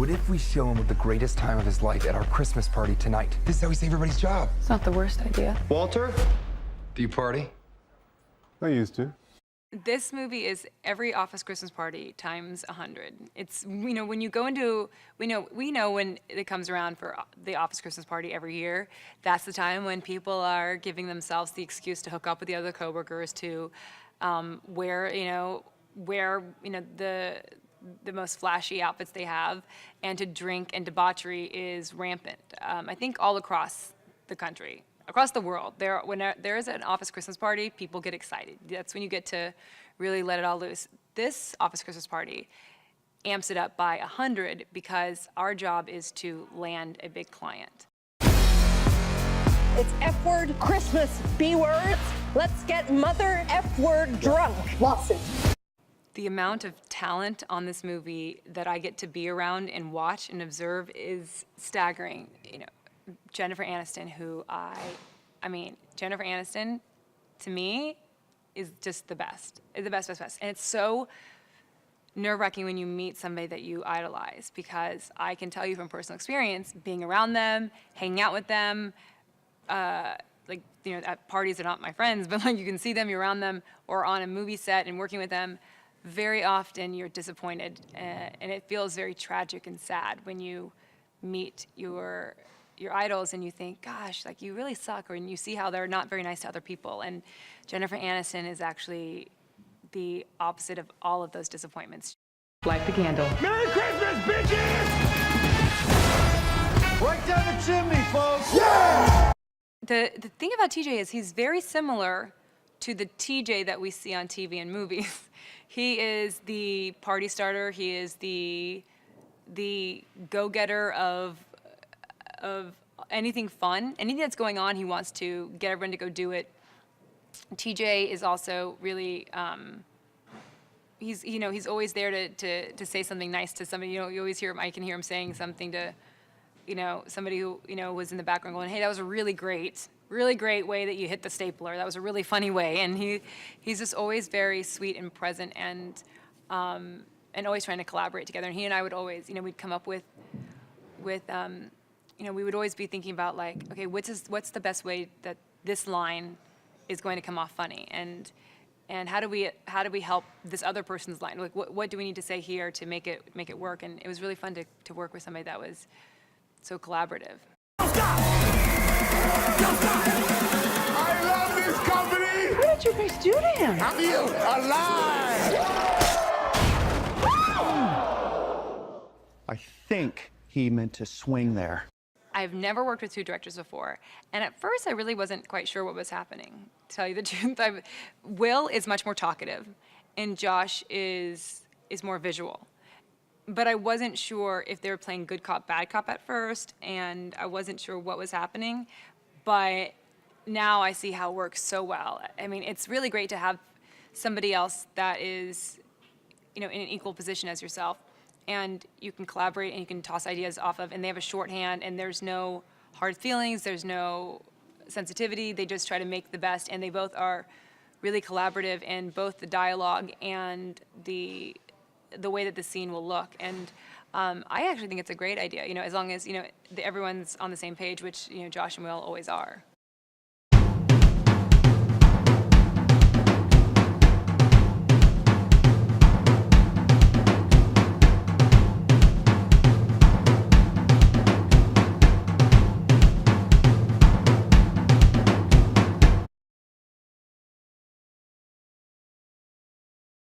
What if we show him the greatest time of his life at our Christmas party tonight? This is how we save everybody's job. It's not the worst idea. Walter, do you party? I used to. This movie is every office Christmas party times 100. It's, you know, when you go into, we know when it comes around for the office Christmas party every year, that's the time when people are giving themselves the excuse to hook up with the other coworkers, to wear the most flashy outfits they have, and to drink, and debauchery is rampant. I think all across the country. Across the world, when there is an office Christmas party, people get excited. That's when you get to really let it all loose. This office Christmas party amps it up by 100 because our job is to land a big client. It's F-word Christmas, B-words. Let's get mother F-word drunk. Watson. The amount of talent on this movie that I get to be around and watch and observe is staggering. You know, Jennifer Aniston, Jennifer Aniston, to me, is just the best. Is the best. And it's so nerve-wracking when you meet somebody that you idolize, because I can tell you from personal experience, being around them, hanging out with them, at parties, they're not my friends, but like you can see them, you're around them, or on a movie set and working with them, very often you're disappointed, and it feels very tragic and sad when you meet your idols and you think, gosh, like you really suck, or you see how they're not very nice to other people. And Jennifer Aniston is actually the opposite of all of those disappointments. Light the candle. Merry Christmas, bitches! Right down the chimney, folks! Yeah! The thing about TJ is he's very similar to the TJ that we see on TV and movies. He is the party starter. He is the go-getter of anything fun, anything that's going on, he wants to get everyone to go do it. TJ is also really, he's always there to say something nice to somebody. You know, you always hear him, I can hear him saying something to, somebody who, was in the background going, hey, that was a really great way that you hit the stapler. That was a really funny way. And he's just always very sweet and present, and always trying to collaborate together. And he and I would always, we'd come up with we would always be thinking about, like, okay, what's the best way that this line is going to come off funny, and how do we help this other person's line? Like, what do we need to say here to make it work? And it was really fun to work with somebody that was so collaborative. I love this company! What did you guys do to him? I feel alive! I think he meant to swing there. I've never worked with two directors before, and at first I really wasn't quite sure what was happening, to tell you the truth. Will is much more talkative, and Josh is more visual. But I wasn't sure if they were playing good cop, bad cop at first, and I wasn't sure what was happening. But now I see how it works so well. I mean, it's really great to have somebody else that is, in an equal position as yourself, and you can collaborate and you can toss ideas off of, and they have a shorthand, and there's no hard feelings, there's no sensitivity. They just try to make the best, and they both are really collaborative in both the dialogue and the way that the scene will look. And I actually think it's a great idea, as long as, everyone's on the same page, which, Josh and Will always are.